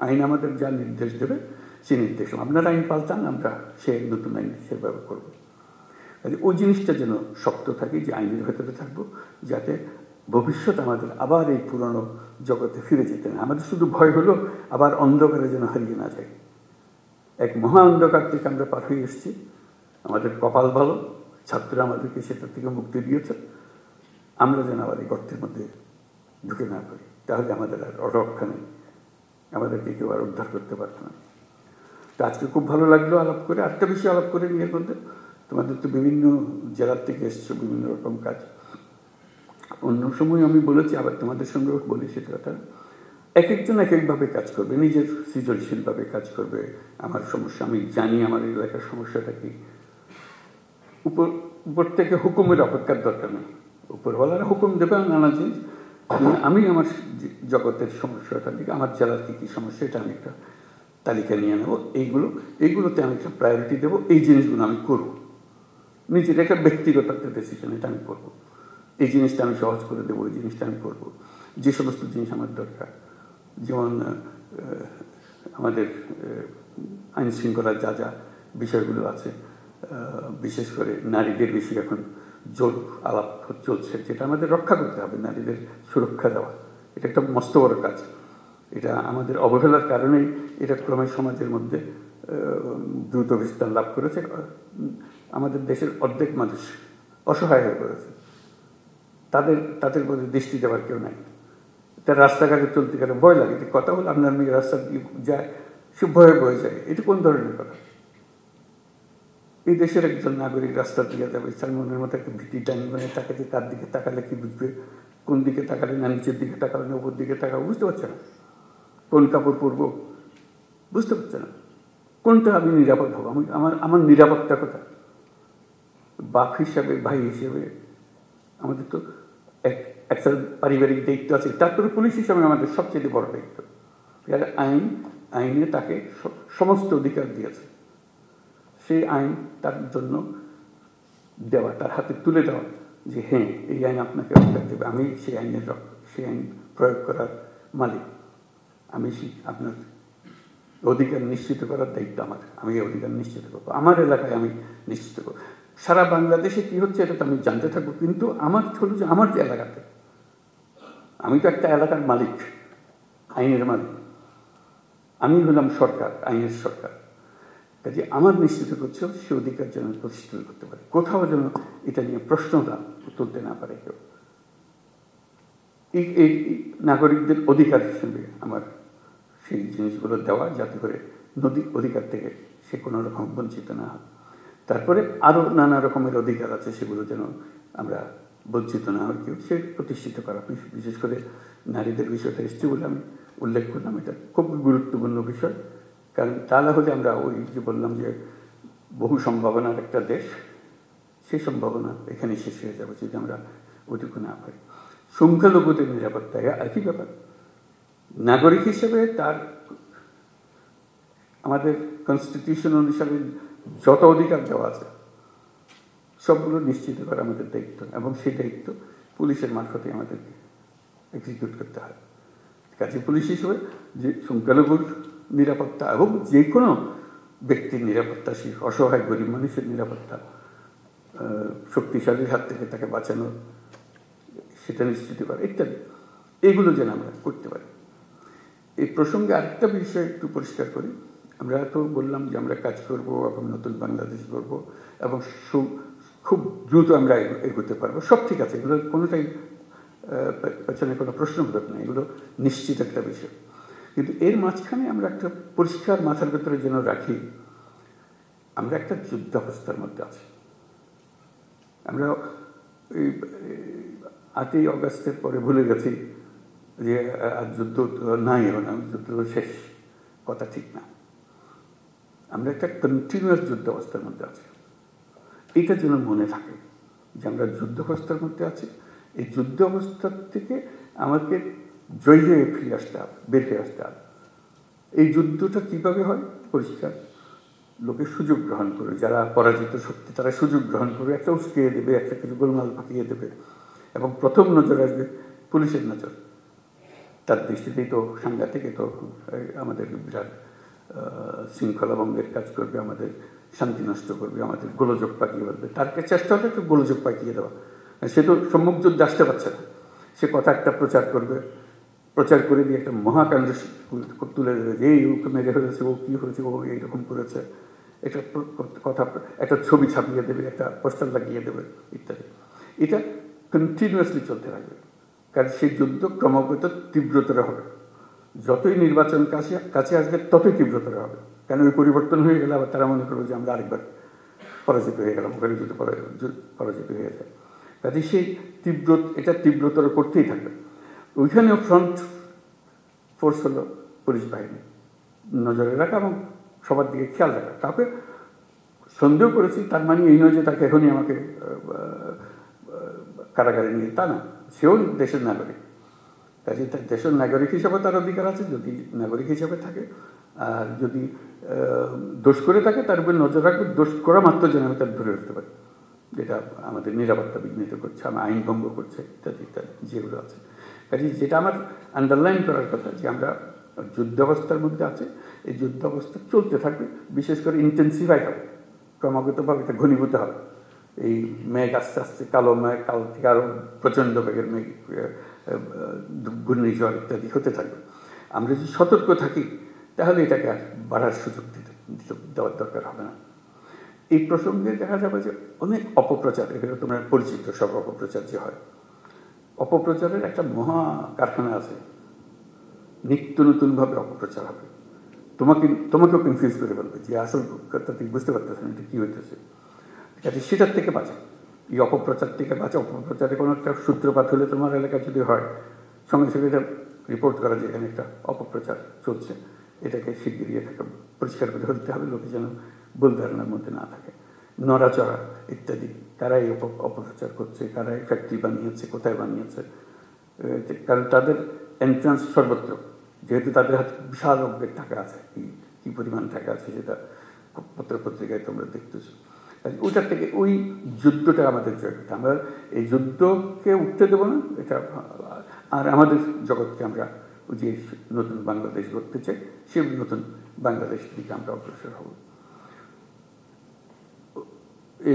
আইন আমাদের যা নির্দেশ দেবে সে নির্দেশ, আপনারা আইন পাল্টান, আমরা সে নতুন আইন সেভাবে করবো। ওই জিনিসটা যেন শক্ত থাকে, যে আইনের ভেতরে থাকবো, যাতে ভবিষ্যৎ আমাদের আবার এই পুরনো জগতে ফিরে যেতে না। আমাদের শুধু ভয় হলো আবার অন্ধকারে যেন হারিয়ে না যায়। এক মহা অন্ধকার থেকে আমরা পার হয়ে এসেছি, আমাদের কপাল ভালো, ছাত্ররা আমাদেরকে সেটার থেকে মুক্তি দিয়েছে। আমরা যেন আবার এই গর্তের মধ্যে ঢুকে না পারি, তাহলে আমাদের আর রক্ষা নেই, আমাদেরকে কেউ আর উদ্ধার করতে পারত না। তো আজকে খুব ভালো লাগলো আলাপ করে, আরেকটা বেশি আলাপ করে নিয়ে বলতে, তোমাদের তো বিভিন্ন জেলার থেকে এসছো, বিভিন্ন রকম কাজ। অন্য সময় আমি বলেছি, আবার তোমাদের সঙ্গেও বলি সেটা কথা, এক একজন এক একভাবে কাজ করবে, নিজের সৃজনশীলভাবে কাজ করবে। আমার সমস্যা আমি জানি, আমার এলাকার সমস্যাটা কি। উপর থেকে হুকুমের অপেক্ষার দরকার নেই, উপরওয়ালারা হুকুম দেবে নানা জিনিস। আমি আমার জগতের সমস্যাটা দিকে, আমার জেলার কী কী সমস্যা, এটা আমি একটা তালিকা নিয়ে নেবো। এইগুলোতে আমি একটা প্রায়োরিটি দেবো, এই জিনিসগুলো আমি করব। নিজের একটা ব্যক্তিগত একটা ডিসিশন, এটা আমি করবো। এই জিনিসটা আমি সহজ করে দেবো, এই জিনিসটা আমি করবো। যে সমস্ত জিনিস আমার দরকার, যেমন আমাদের আইন শৃঙ্খলার যা যা বিষয়গুলো আছে, বিশেষ করে নারীদের বেশি এখন জোর আলাপ চলছে, যেটা আমাদের রক্ষা করতে হবে, নারীদের সুরক্ষা দেওয়া। এটা একটা মস্ত বড় কাজ। এটা আমাদের অবহেলার কারণেই এটা ক্রমে সমাজের মধ্যে দ্রুত বিস্তার লাভ করেছে। আমাদের দেশের অর্ধেক মানুষ অসহায় হয়ে পড়েছে, তাদের প্রতি দৃষ্টি দেওয়ার কেউ নাই। তার রাস্তাঘাটে চলতে গেলে ভয় লাগে, কথা বলে আপনার মেয়ে রাস্তা দিয়ে যায়, সে ভয়ে বয়ে যায়। এটা কোন ধরনের কথা? এই দেশের একজন নাগরিক রাস্তা দিয়ে যাবে, তার মনের মতো একটা ভীতি টানি, মানে তাকে তার দিকে তাকালে কি বুঝবে, কোন দিকে তাকালে, না নিচের দিকে তাকালে না উপর দিকে তাকাবো, বুঝতে পারছে না। কোন কাপড় পরবো বুঝতে পারছে না। কোনটা আমি নিরাপদ হবো, আমার নিরাপত্তা কথা। বাপ হিসাবে, ভাই হিসেবে আমাদের তো একটা পারিবারিক দায়িত্ব আছে, তারপরে পুলিশ হিসাবে আমাদের সবচেয়ে বড় দায়িত্ব। আইনে তাকে সমস্ত অধিকার দিয়েছে, সেই আইন তার জন্য দেওয়া, তার হাতে তুলে দেওয়া, যে হ্যাঁ এই আইন আপনাকে অধিকার দেবে, আমি সেই আইন প্রয়োগ করার মালিক, আমি আপনার অধিকার নিশ্চিত করার দায়িত্ব আমার, আমি এই অধিকার নিশ্চিত করবো, আমার এলাকায় আমি নিশ্চিত করবো। সারা বাংলাদেশে কি হচ্ছে এটা তো আমি জানতে থাকবো, কিন্তু আমার হলো যে আমার যে এলাকাতে, আমি তো একটা এলাকার মালিক, আইনের মালিক, আমি হলাম সরকার, আইনের সরকার। কাজে আমার নিশ্চিত করছে সে অধিকার যেন প্রতিষ্ঠিত করতে পারে, কোথাও যেন এটা নিয়ে প্রশ্নটা তুলতে না পারে কেউ। এই নাগরিকদের অধিকার হিসেবে আমার সেই জিনিসগুলো দেওয়া, যাতে করে অধিকার থেকে সে কোনো রকম বঞ্চিত না হয়। তারপরে আরও নানা রকমের অধিকার আছে, সেগুলো যেন আমরা বঞ্চিত না হয় কেউ, সে প্রতিষ্ঠিত করা। বিশেষ করে নারীদের বিষয়টা এসছে বলে আমি উল্লেখ করলাম, এটা খুব গুরুত্বপূর্ণ বিষয়। কারণ তা না হলে আমরা ওই যে বললাম যে বহু সম্ভাবনার একটা দেশ, সেই সম্ভাবনা এখানে শেষ হয়ে যাবে যদি আমরা ওইটুকু না পারি। সংখ্যালঘুদের নিরাপত্তা একই ব্যাপার। নাগরিক হিসেবে তার আমাদের কনস্টিটিউশন অনুসারে যত অধিকার দেওয়া আছে সবগুলো নিশ্চিত করা আমাদের দায়িত্ব, এবং সেই দায়িত্ব পুলিশের মারফতে আমাদেরকে এক্সিকিউট করতে হয়। কাজে পুলিশ হিসেবে যে সংখ্যালঘুর নিরাপত্তা এবং যে কোনো ব্যক্তির নিরাপত্তা, সেই অসহায় গরিব মানুষের নিরাপত্তা, শক্তিশালীর হাত থেকে তাকে বাঁচানো, সেটা নিশ্চিত করা ইত্যাদি, এগুলো যেন আমরা করতে পারি। এই প্রসঙ্গে আরেকটা বিষয় একটু পরিষ্কার করি। আমরা তো বললাম যে আমরা কাজ করব এবং নতুন বাংলাদেশ গড়ব এবং খুব দ্রুত আমরা এগোতে পারবো। সব ঠিক আছে, এগুলো কোনোটাই পেছনে কোনো প্রশ্নবোধক নেই, এগুলো নিশ্চিত একটা বিষয়। কিন্তু এর মাঝখানে আমরা একটা পরিষ্কার মাথার ভেতরে যেন রাখি, আমরা একটা যুদ্ধাবস্থার মধ্যে আছি। আমরা এই 8ই অগাস্টের পরে ভুলে গেছি যে আর যুদ্ধ নাই, যুদ্ধ শেষ, কথা ঠিক না। আমরা একটা কন্টিনিউয়াস যুদ্ধাবস্থার মধ্যে আছি। এটা যেন মনে থাকে যে আমরা যুদ্ধাবস্থার মধ্যে আছি। এই যুদ্ধ অবস্থার থেকে আমাকে জয়ী হয়ে ফিরে আসতে হবে, বের হয়ে আসতে হবে। এই যুদ্ধটা কিভাবে হয়? পরিষ্কার, লোকে সুযোগ গ্রহণ করে, যারা পরাজিত শক্তি তারা সুযোগ গ্রহণ করে একটা উস্কিয়ে দেবে, একটা কিছু গোলমাল পাকিয়ে দেবে, এবং প্রথম নজর আসবে পুলিশের নজর। তার দৃষ্টিতেই তো সাংঘাতিক, তো আমাদের বিরাট শৃঙ্খলা ভঙ্গের কাজ করবে, আমাদের শান্তি নষ্ট করবে, আমাদের গোলযোগ পাকিয়ে বলবে। তার চেষ্টা হলে একটু গোলযোগ পাকিয়ে দেওয়া। সে তো সম্মুখ যুদ্ধে আসতে পারছে না, সে কথা একটা প্রচার করবে, প্রচার করে দিয়ে একটা মহাকাণ্ড তুলে দেবে যে এই ওকে মেরে ফেলেছে, ও কী হয়েছে, ও এইরকম করেছে, একটা কথা, একটা ছবি ছাপিয়ে দেবে, একটা পোস্টার লাগিয়ে দেবে ইত্যাদি। এটা কন্টিনিউয়াসলি চলতে থাকবে, কারণ সেই যুদ্ধ ক্রমাগত তীব্রতর হবে। যতই নির্বাচন কাছে আসবে ততই তীব্রতর হবে, কারণ ওই পরিবর্তন হয়ে গেলে আবার তারা মনে করবে যে আমরা আরেকবার পরাজিত হয়ে গেলাম, ওখানে যদি পরাজিত হয়ে যায়। কাজে সেই এটা তীব্রতর করতেই থাকবে। ওইখানেও ফ্রন্ট ফোর্স হলো পুলিশ বাহিনী, নজরে রাখা এবং সবার দিকে খেয়াল রাখা। কাউকে সন্দেহ করেছি তার মানে এই নয় যে তাকে এখনই আমাকে কারাগারে নিয়ে, তা না। সেও দেশের নাগরিক, কাজে তার দেশের নাগরিক হিসাবে তার অধিকার আছে, যদি নাগরিক হিসাবে থাকে। আর যদি দোষ করে থাকে তার উপর নজর রাখবে, দোষ করা মাত্র যেন আমি তার ধরে রাখতে পারি, যেটা আমাদের নিরাপত্তা বিঘ্নিত করছে, আমার আইন ভঙ্গ করছে ইত্যাদি ইত্যাদি যেগুলো আছে। কাজে যেটা আমার আন্ডারলাইন করার কথা যে আমরা যুদ্ধাবস্থার মধ্যে আছে, এই যুদ্ধাবস্থা চলতে থাকবে, বিশেষ করে ইন্টেন্সিফাই হবে, ক্রমাগতভাবে এটা ঘনীভূত হবে। এই মেঘ আস্তে আস্তে কালো মেঘ, কাল থেকে আরও প্রচণ্ড বেগের মেঘ, ঘূর্ণিঝড় ইত্যাদি হতে থাকবে। আমরা যদি সতর্ক থাকি তাহলে এটাকে আর বাড়ার সুযোগ দেওয়ার দরকার হবে না। এই প্রসঙ্গে দেখা যাবে যে অনেক অপপ্রচার, এগুলো তোমরা পরিচিত সব অপপ্রচার যে হয়, অপপ্রচারের একটা মহা কারখানা আছে। নিত্য নতুনভাবে অপপ্রচার হবে, তোমাকেও কনফিউজ করে ফেলবে যে আসল কথা তুমি বুঝতে পারতেছো না এটা কী হইতেছে। ঠিক আছে, সেটার থেকে বাঁচা, এই অপপ্রচার থেকে বাঁচা। অপপ্রচারে কোনো একটা সূত্রপাত হলে তোমার এলাকায় যদি হয়, সঙ্গে সঙ্গে এটা রিপোর্ট করা যে এখানে একটা অপপ্রচার চলছে, এটাকে শিগগিরই এটাকে পরিষ্কার করে ফেলতে হবে, লোকে যেন ভুল ধারণার মধ্যে না থাকে। নড়াচড়া ইত্যাদি, কারাই অপপ্রচার করছে, কারাই ফ্যাক্টরি বানিয়েছে, কোথায় বানিয়েছে, কারণ তাদের এন্ট্রান্স সর্বত্র, যেহেতু তাদের হাতে বিশাল অঙ্কের টাকা আছে, কী পরিমাণ টাকা আছে সেটা পত্রিকায় তোমরা দেখতেছো। ওইটার থেকে ওই যুদ্ধটা আমাদের জয় করতে, আমরা এই যুদ্ধকে উঠতে দেবো না এটা। আর আমাদের জগৎকে আমরা যে নতুন বাংলাদেশ গড়তে চাই, সেই নতুন বাংলাদেশ দিকে আমরা অগ্রসর হব।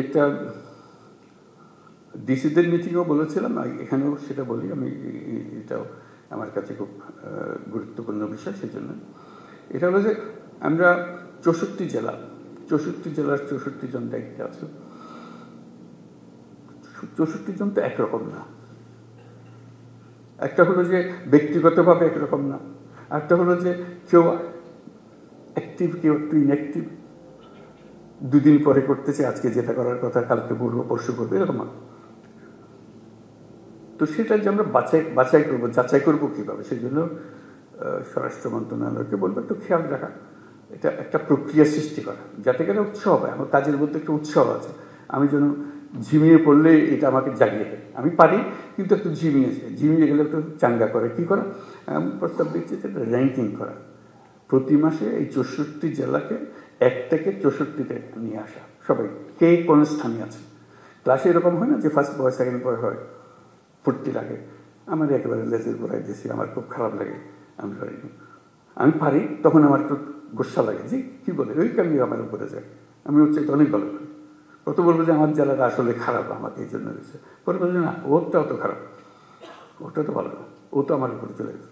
এটা ডিসিদের মিটিংও বলেছিলাম, এখানেও সেটা বলি আমি, এটাও আমার কাছে খুব গুরুত্বপূর্ণ বিষয়। সেই জন্য এটা হলো যে আমরা 64 জেলার 64 জন দায়িত্বে আছে। 64 জন তো একরকম না। একটা হলো যে ব্যক্তিগতভাবে একরকম না, একটা হলো যে কেউ অ্যাক্টিভ, কেউ একটু ইনঅ্যাক্টিভ, দুদিন পরে করতেছে, আজকে যেটা করার কথা কালকে পূর্ব পরশু করবে, এরকম। তো সেটা যে আমরা যাচাই করবো কীভাবে, সেই জন্য স্বরাষ্ট্র মন্ত্রণালয়কে বলবো একটু খেয়াল রাখা, এটা একটা প্রক্রিয়া সৃষ্টি করা, যাতে করে উৎসাহ হয়। আমার কাজের মধ্যে একটা উৎসাহ আছে, আমি যেন ঝিমিয়ে পড়লে এটা আমাকে জাগিয়ে দেয়। আমি পারি, কিন্তু একটু ঝিমিয়ে গেলে একটু চাঙ্গা করে কী করা, আমি প্রস্তাব দিচ্ছি যে র্যাঙ্কিং করা। প্রতি মাসে এই 64 জেলাকে 1 থেকে 64-তে নিয়ে আসা, সবাই কে কোন স্থানে আছে। ক্লাসে এরকম হয় না যে ফার্স্ট বয় সেকেন্ড বয় হয়, ফুর্তি লাগে। আমার একেবারে লেজের গোড়ায় দিয়েছি, আমার খুব খারাপ লাগে, আমি পারি, তখন আমার একটু গোসা লাগে যে কী বলে ওই কারণে আমার উপরে যায়, আমি হচ্ছে অনেক ভালো করি। কত বলবো যে আমার জেলাটা আসলে খারাপ, আমাকে এই জন্য হয়েছে, পরে বলছে না ওরটাও তো খারাপ, ওটা তো ভালো না, ও তো আমার উপরে চলে গেছে।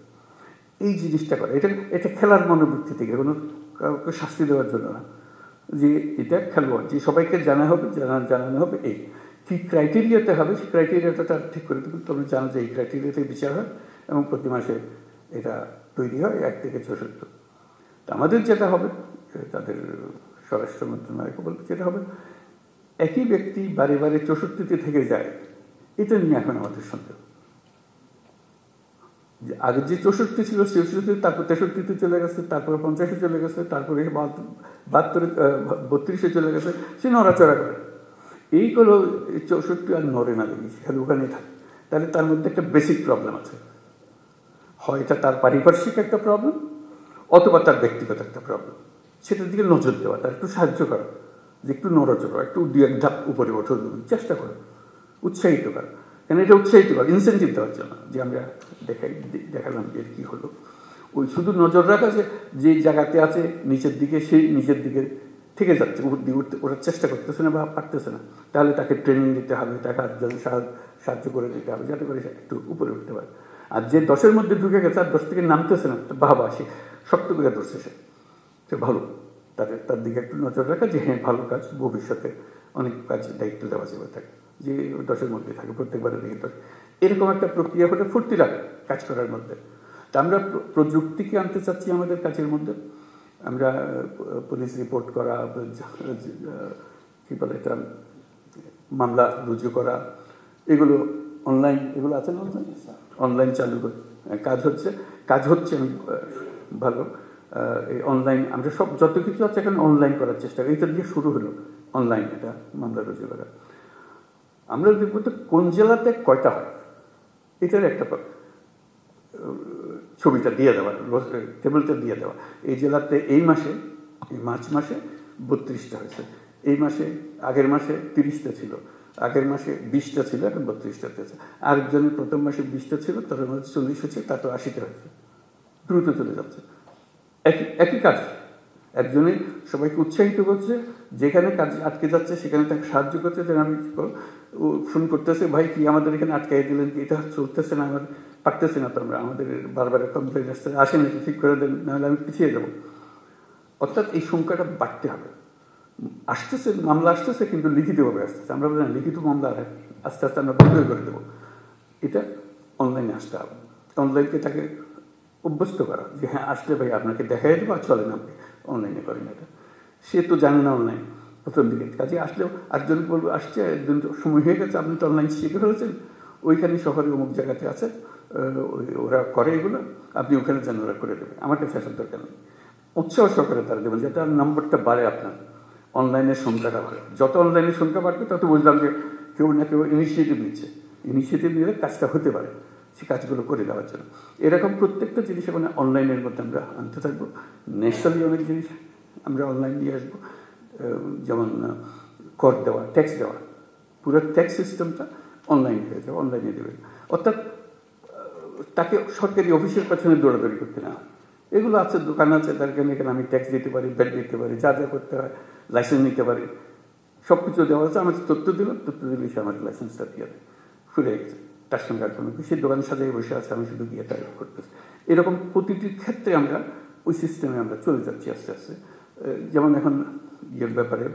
এই জিনিসটা করে, এটা খেলার মনোবৃত্তি থেকে, কোনো কাউকে শাস্তি দেওয়ার জন্য না, যে এটা খেলোয়াড়, যে সবাইকে জানানো হবে এই কী ক্রাইটেরিয়াতে হবে সেই ক্রাইটেরিয়াটা তার ঠিক করে দেবেন। তোমরা জানো যে এই ক্রাইটেরিয়াতে বিচার হয় এবং প্রতি মাসে এটা তৈরি হয় 1 থেকে 64। তো আমাদের যেটা হবে, তাদের স্বরাষ্ট্র মন্ত্রণালয়কে বলবে যেটা হবে, একই ব্যক্তি বারে বারে 64তে থেকে যায়, এটা নিয়ে এখন আমাদের সন্দেহ। আগে যে 64 ছিল 64, তারপর 63তে চলে গেছে, তারপরে 50-এ চলে গেছে, তারপরে 32-এ চলে গেছে, সে নড়াচড়া করে। এইগুলো 64 আর নড়ে না দেখি, খালি ওখানেই থাকে। তাহলে তার মধ্যে একটা বেসিক প্রবলেম আছে, হয় এটা তার পারিপার্শ্বিক একটা প্রবলেম অথবা তার ব্যক্তিগত একটা প্রবলেম। সেটার দিকে নজর দেওয়া, তার একটু সাহায্য করা, যে একটু নড়াচড়া, একটু 2-1 ধাপ উপরে ওঠো, চেষ্টা করো, উৎসাহিত করা। কেন এটা উৎসাহিত করা, ইনসেন্টিভ দেওয়ার জন্য, যে আমরা দেখালাম যে কী হলো। ওই শুধু নজর রাখা যে জায়গাতে আছে নিচের দিকে, সেই নিচের দিকে থেকে যাচ্ছে, উপর দিকে উঠতে ওঠার চেষ্টা করতেছে না বা পারতেছে না, তাহলে তাকে ট্রেনিং দিতে হবে, তাকে আরেকজন সাহায্য করে দিতে হবে, যাতে করে সে একটু উপরে উঠতে পারে। আর যে 10-এর মধ্যে ঢুকে গেছে আর 10 থেকে নামতেছে না, বাবা সে শক্ত করে ধরছে, সে ভালো, তার দিকে একটু নজর রাখা যে হ্যাঁ ভালো কাজ, ভবিষ্যতে অনেক কাজ দায়িত্ব দেওয়া যাবে থাকে, যে 10-এর মধ্যে থাকে, প্রত্যেকবারে দিকে 10। এরকম একটা প্রক্রিয়া হলে ফুর্তি লাগে কাজ করার মধ্যে। তা আমরা প্রযুক্তিকে আনতে চাচ্ছি আমাদের কাজের মধ্যে। আমরা পুলিশ রিপোর্ট করা, কী বলে এটা, মামলা রুজু করা, এগুলো অনলাইন, এগুলো আছে না, অনলাইন চালু করে কাজ হচ্ছে আমি ভালো। এই অনলাইন আমরা সব যত কিছু আছে এখন অনলাইন করার চেষ্টা করি, এটা দিয়ে শুরু হলো অনলাইন, এটা মামলা রুজু করা। আমরা দেখবো তো কোন জেলাতে কয়টা হয়, এটার একটা ছবিটা দিয়ে দেওয়া, টেবিলটা দিয়ে দেওয়া। এই জেলাতে এই মাসে, এই মার্চ মাসে 32টা হয়েছে, এই মাসে, আগের মাসে 30টা ছিল, আগের মাসে 20টা ছিল, এখন 32টাতে আছে। আরেকজনের প্রথম মাসে 20টা ছিল, তার মধ্যে 40 হয়েছে, তা তো 80টা হয়েছে, দ্রুত চলে যাচ্ছে। একই কাজ, একজনে সবাইকে উৎসাহিত করছে, যেখানে কাজ আটকে যাচ্ছে সেখানে তাকে সাহায্য করছে, যে আমি ফোন করতেছে, ভাই কি আমাদের এখানে আটকাই দিলেন, কি এটা চলতেছে না, আমার পারতেছে না, তো আমরা আমাদের বারবার কমপ্লেন আসছে, আসেন একটু ঠিক করে দেন, নাহলে আমি পিছিয়ে যাবো। অর্থাৎ এই সংখ্যাটা বাড়তে হবে। আসতেছে মামলা আসতেছে, কিন্তু লিখিতভাবে আসতেছে, আমরা বলি না লিখিত মামলা আস্তে আস্তে আমরা বন্ধ করে দেবো। এটা অনলাইনে আসতে হবে, অনলাইনকে তাকে অভ্যস্ত করা, যে হ্যাঁ আসলে ভাই আপনাকে দেখাই দেবো, আর চলেন আপনি অনলাইনে করেন এটা। সে তো জানে না অনলাইন প্রথম দিকে, কাজে আসলেও আরেকজন বলবো আসছে, একজন সময় হয়ে গেছে, আপনি তো অনলাইন শিখে ফেলেছেন, ওইখানে শহরে অমুক জায়গাতে আছে, ওরা করে এগুলো, আপনি ওখানে যেন ওরা করে দেবে, আমার কাছে আসার দরকার নেই। উৎসাহ সহকারে তারা দেবেন, যাতে আর নম্বরটা বাড়ে, আপনার অনলাইনের সংখ্যাটা বাড়ে। যত অনলাইনের সংখ্যা বাড়বে তত বুঝলাম যে কেউ না কেউ ইনিশিয়েটিভ নিচ্ছে, ইনিশিয়েটিভ নিলে কাজটা হতে পারে, সে কাজগুলো করে দেওয়ার জন্য। এরকম প্রত্যেকটা জিনিস মানে অনলাইনের মধ্যে আমরা আনতে থাকবো। ন্যাশনালি অনেক জিনিস আমরা অনলাইন নিয়ে আসবো, যেমন কর দেওয়া, ট্যাক্স দেওয়া, পুরো ট্যাক্স সিস্টেমটা অনলাইন হয়ে যাবে, অনলাইনে দেবে। অর্থাৎ তাকে সরকারি অফিসের পেছনে দৌড়াদৌড়ি করতে না। এগুলো আছে, দোকান আছে, তার এখানে আমি ট্যাক্স দিতে পারি, ব্যাট দিতে পারি, যা যা করতে হয়, লাইসেন্স নিতে পারি, সব কিছু দেওয়া আছে। আমার তথ্য দিলে সে আমার লাইসেন্সটা দিয়ে দেয়, ফুরে গেছে, তার সঙ্গে আর কোনো কিছু, দোকান সাজাই বসে আছে, আমি শুধু গিয়ে টাইপ করতেছি। এরকম প্রতিটি ক্ষেত্রে আমরা ওই সিস্টেমে আমরা চলে যাচ্ছি আস্তে আস্তে। যেমন এখন ইয়ের ব্যাপারে,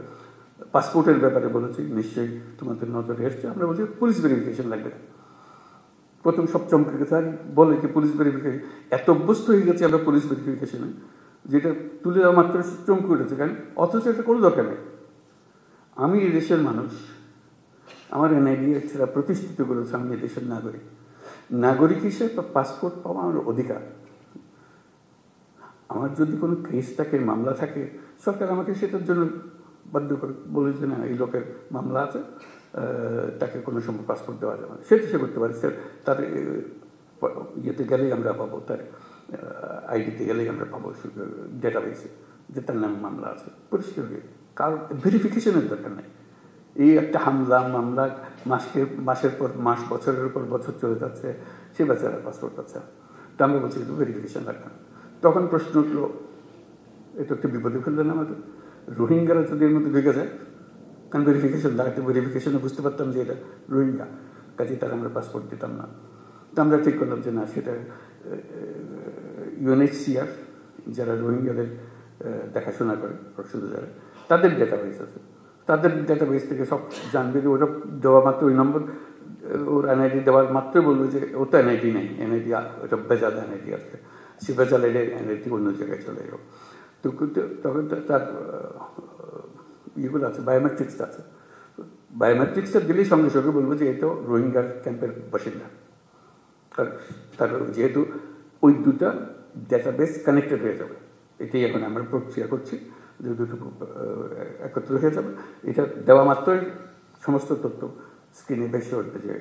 পাসপোর্টের ব্যাপারে বলেছি, নিশ্চয়ই তোমাদের নজরে এসছে, আমরা বলছি পুলিশ ভেরিফিকেশন লাগবে। প্রথম সব চমকে গেছে, আর বলে কি পুলিশ ভেরিফিকেশন, এত অভ্যস্ত হয়ে গেছে আমরা পুলিশ ভেরিফিকেশনে, যেটা তুলে দেওয়া মাত্র চমকে উঠেছে, কারণ অথচ এটা কোনো দরকার নেই। আমি এই দেশের মানুষ, আমার এনআইডি ছাড়া প্রতিষ্ঠিত করেছে, আমি এই দেশের নাগরিক। নাগরিক হিসেবে পাসপোর্ট পাওয়া আমার অধিকার। আমার যদি কোনো কেস থাকে, মামলা থাকে, সরকার আমাকে সেটার জন্য বাধ্য করে বলে যে না এই লোকের মামলা আছে, তাকে কোনো সময় পাসপোর্ট দেওয়া যাবে না, সেটা সে করতে পারে। তার ইয়েতে গেলেই আমরা পাবো, তার আইডিতে গেলেই আমরা পাবো ডেটাবেসে যে তার নামে মামলা আছে, পরিষ্কার হয়ে। কারণ ভেরিফিকেশনের দরকার নেই। এই একটা হামলা মামলা মাসের পর মাস, বছরের পর বছর চলে যাচ্ছে, সে বেচারা পাসপোর্ট পাচ্ছে। তো আমরা বলছি একটু ভেরিফিকেশন লাগবে না। তখন প্রশ্ন উঠলো, এটা একটু বিপদে ফেললেন আমাদের, রোহিঙ্গারা যদি এর মধ্যে ঢুকে যায়, কারণ ভেরিফিকেশন লাগাতে, ভেরিফিকেশনে বুঝতে পারতাম যে এটা রোহিঙ্গা, কাজে তারা আমরা পাসপোর্ট দিতাম না। তো আমরা ঠিক করলাম যে না, সেটা UNHCR যারা রোহিঙ্গাদের দেখাশোনা করে, শুধু যারা, তাদের ডেটাবেস আছে, তাদের ডেটাবেস থেকে সব জানবে যে ওটা দেওয়া মাত্র ওই নম্বর ওর এনআইডি দেওয়ার মাত্রই বলবে যে ও তো এনআইডি নেই, এনআইডি ওটা বেজাল এনআইডি আছে, সে বেজাল এনআইডি অন্য জায়গায় চলে যাবে। তো তখন তার ইয়েগুলো আছে, বায়োমেট্রিক্স আছে, বায়োমেট্রিক্সটা দিলেই সঙ্গে সঙ্গে বলবো যে এটা রোহিঙ্গা ক্যাম্পের বাসিন্দা। তার যেহেতু ওই দুটা ডেটাবেস কানেক্টেড হয়ে যাবে, এটাই এখন আমরা প্রক্রিয়া করছি, যে দুটো একত্র হয়ে যাবে। এটা দেওয়া মাত্রই সমস্ত তথ্য স্ক্রিনে বেশি উঠবে যে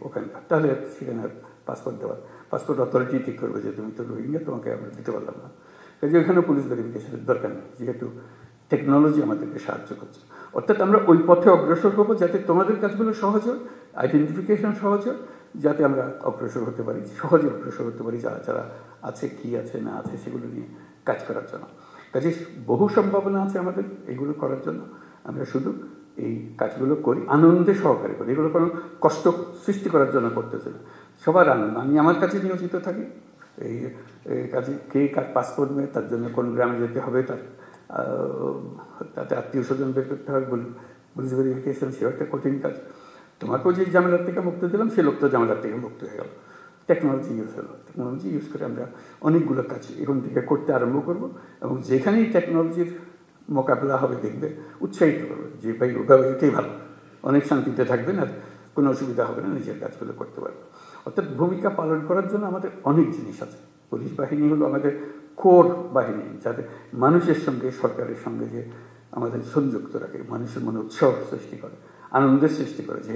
ওখানকার, তাহলে সেখানে পাসপোর্ট দেওয়া, পাসপোর্ট অথরিটি ঠিক করবে যে তুমি তো রোহিঙ্গা, তোমাকে আমরা দিতে পারলাম না। কাজে ওখানে পুলিশ ভেরিফিকেশনের দরকার নেই, যেহেতু টেকনোলজি আমাদেরকে সাহায্য করছে। অর্থাৎ আমরা ওই পথে অগ্রসর হবো যাতে তোমাদের কাজগুলো সহজ হয়, আইডেন্টিফিকেশন সহজ হয়, যাতে আমরা অগ্রসর হতে পারি, সহজে অগ্রসর হতে পারি যারা যারা আছে, কি আছে না আছে সেগুলো নিয়ে কাজ করার জন্য। কাজে বহু সম্ভাবনা আছে আমাদের এগুলো করার জন্য। আমরা শুধু এই কাজগুলো করি, আনন্দে সহকারে করি, এগুলো কোনো কষ্ট সৃষ্টি করার জন্য করতেছে না, সবার আনন্দ। আমি আমার কাছে নিয়োজিত থাকি এই কাজে, কে কার পাসপোর্ট নেই, তার জন্য কোন গ্রামে যেতে হবে, তাতে আত্মীয় স্বজন বের করতে হবে, পুলিশ ভেরিফিকেশন, সেও একটা কঠিন কাজ। তোমাকেও যে ঝামেলার থেকে মুক্তি দিলাম, সে লোকটা ঝামেলার থেকে মুক্ত হয়ে গেল। টেকনোলজি ইউজ হলো, টেকনোলজি ইউজ করে আমরা অনেকগুলো কাজ এখন থেকে করতে আরম্ভ করব, এবং যেখানেই টেকনোলজির মোকাবিলা হবে দেখবে উৎসাহিত করবে যে ভাই ওভাবে এটাই ভালো, অনেক শান্তিতে থাকবেন, আর কোনো অসুবিধা হবে না, নিজের কাজগুলো করতে পারবে। অর্থাৎ ভূমিকা পালন করার জন্য আমাদের অনেক জিনিস আছে। পুলিশ বাহিনী হলো আমাদের কোর বাহিনী, যাতে মানুষের সঙ্গে, সরকারের সঙ্গে যে আমাদের সংযুক্ত রাখে, মানুষের মনে উৎসাহ সৃষ্টি করে, আনন্দের সৃষ্টি করে, যে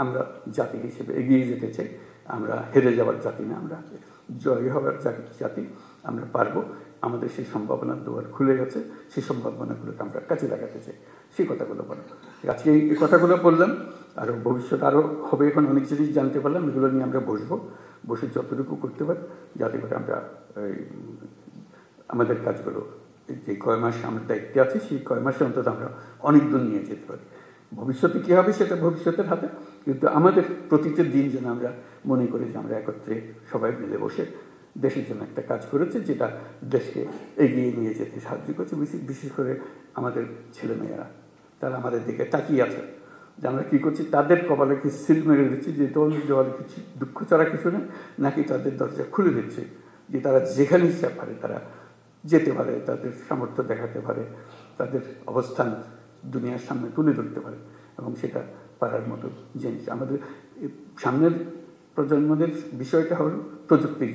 আমরা জাতি হিসেবে এগিয়ে যেতে চাই, আমরা হেরে যাওয়ার জাতি না, আমরা জয় হওয়ার জাতি, আমরা পারবো, আমাদের সেই সম্ভাবনার দুয়ার খুলে গেছে, সেই সম্ভাবনাগুলোকে আমরা কাজে লাগাতে চাই, সেই কথাগুলো বলো। আজকে এই কথাগুলো বললাম, আরও ভবিষ্যৎ আরও হবে, এখন অনেক জিনিস জানতে পারলাম, এগুলো নিয়ে আমরা বসে যতটুকু করতে পারি, যাতে করে আমরা আমাদের কাজগুলো যে কয় মাস আমরা দায়িত্বে আছি, সেই কয় মাসে অন্তত আমরা অনেক দূর নিয়ে যেতে পারি। ভবিষ্যতে কী হবে সেটা ভবিষ্যতের হাতে, কিন্তু আমাদের প্রতিটা দিন যেন আমরা মনে করি যে আমরা একত্রে সবাই মিলে বসে দেশের জন্য একটা কাজ করেছে, যেটা দেশকে এগিয়ে নিয়ে যেতে সাহায্য করছে। বিশেষ করে আমাদের ছেলেমেয়েরা, তারা আমাদের দিকে তাকিয়ে আছে যে আমরা কী করছি, তাদের কপালে কি সিল মেরে দিচ্ছি যে তোমাদের দেওয়ালে কিছু দুঃখ ছাড়া কিছু নেই, নাকি তাদের দরজা খুলে দিচ্ছে যে তারা যেখানে ইচ্ছা পারে তারা যেতে পারে, তাদের সামর্থ্য দেখাতে পারে, তাদের অবস্থান দুনিয়ার সামনে তুলে ধরতে পারে, এবং সেটা পারার মতো জিনিস। আমাদের সামনের প্রজন্মদের বিষয়টা হলো প্রযুক্তির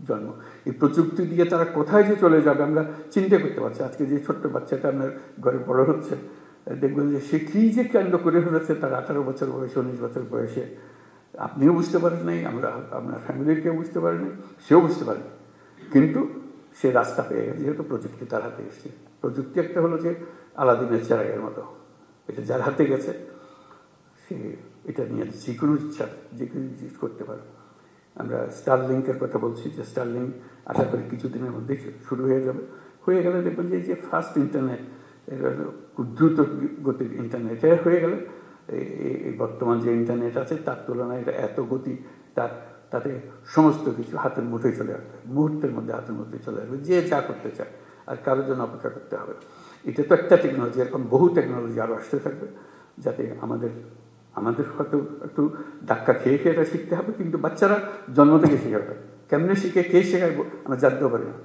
জন্ম। এই প্রযুক্তি দিয়ে তারা কোথায় যে চলে যাবে আমরা চিন্তা করতে পারছি। আজকে যে ছোট্ট বাচ্চাটা আপনার ঘরে বড় হচ্ছে, দেখবেন যে সে কী যে কাণ্ড করে ফেলেছে তার 18 বছর বয়সে, 19 বছর বয়সে, আপনিও বুঝতে পারেন নাই, আপনার ফ্যামিলির কেউ বুঝতে পারেনি, সেও বুঝতে পারেনি, কিন্তু সে রাস্তা পেয়ে গেছে, যেহেতু প্রযুক্তি তার হাতে এসেছে। প্রযুক্তি একটা হলো যে আলাদিনের চেরাগের মতো, এটা যার হাতে গেছে সে এটা নিয়ে যে কোনো ইচ্ছা যে কোনো জিনিস করতে পারে। আমরা স্টারলিংকের কথা বলছি, যে স্টারলিংক আশা করি কিছুদিনের মধ্যেই শুরু হয়ে যাবে। হয়ে গেলে দেখবেন যে ফাস্ট ইন্টারনেট, খুব দ্রুত গতির ইন্টারনেট হয়ে গেলে এই বর্তমান যে ইন্টারনেট আছে তার তুলনায় এটা এত গতি, তাতে সমস্ত কিছু হাতের মুঠোয় চলে আসবে, মুহূর্তের মধ্যে হাতের মধ্যে চলে আসবে, যে যা করতে চায়, আর কারোর জন্য অপেক্ষা করতে হবে। এটা তো একটা টেকনোলজি, এরকম বহু টেকনোলজি আরও আসতে থাকবে, যাতে আমাদের হয়তো একটু ধাক্কা খেয়ে এটা শিখতে হবে, কিন্তু বাচ্চারা জন্ম থেকে শিখে হবে। কেমনে শিখে, কে শেখায় আমরা জানতেও পারি না,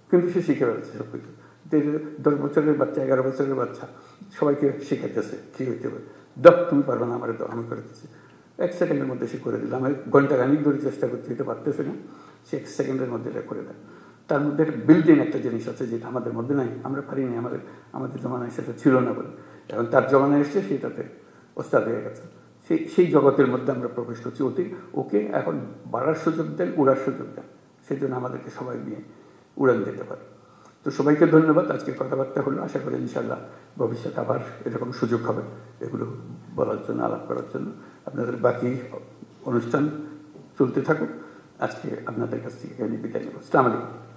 কিন্তু সে শিখে ফেলছে সব কিছু। 10 বছরের বাচ্চা, 11 বছরের বাচ্চা সবাইকে শেখাইতেছে কী হইতে হবে। তুমি পারবে না, আমার আমি করে দিচ্ছি, 1 সেকেন্ডের মধ্যে সে করে দিল। আমি ঘন্টা খানিক ধরে চেষ্টা করছি, এটা পারতেছে না, সে 1 সেকেন্ডের মধ্যে এটা করে দেয়। তার মধ্যে একটা বিল্ট ইন একটা জিনিস আছে যেটা আমাদের মধ্যে নাই, আমরা পারিনি, আমাদের জমানায় সেটা ছিল না বলে। এখন তার জমানায় এসছে, সেটাতে ওস্তাদ হয়ে গেছে, সেই জগতের মধ্যে আমরা প্রবেশ করছি। ওকে এখন বাড়ার সুযোগ দেন, উড়ার সুযোগ দেন, সেই জন্য আমাদেরকে সবাই নিয়ে উড়ান দিতে পারে। তো সবাইকে ধন্যবাদ। আজকে কথাবার্তা হলো, আশা করি ইনশাল্লাহ ভবিষ্যতে আবার এরকম সুযোগ হবে এগুলো বলার জন্য, আলাপ করার জন্য। আপনাদের বাকি অনুষ্ঠান চলতে থাকুক। আজকে আপনাদের কাছ থেকে বিদায় নেব। আসসালামু আলাইকুম।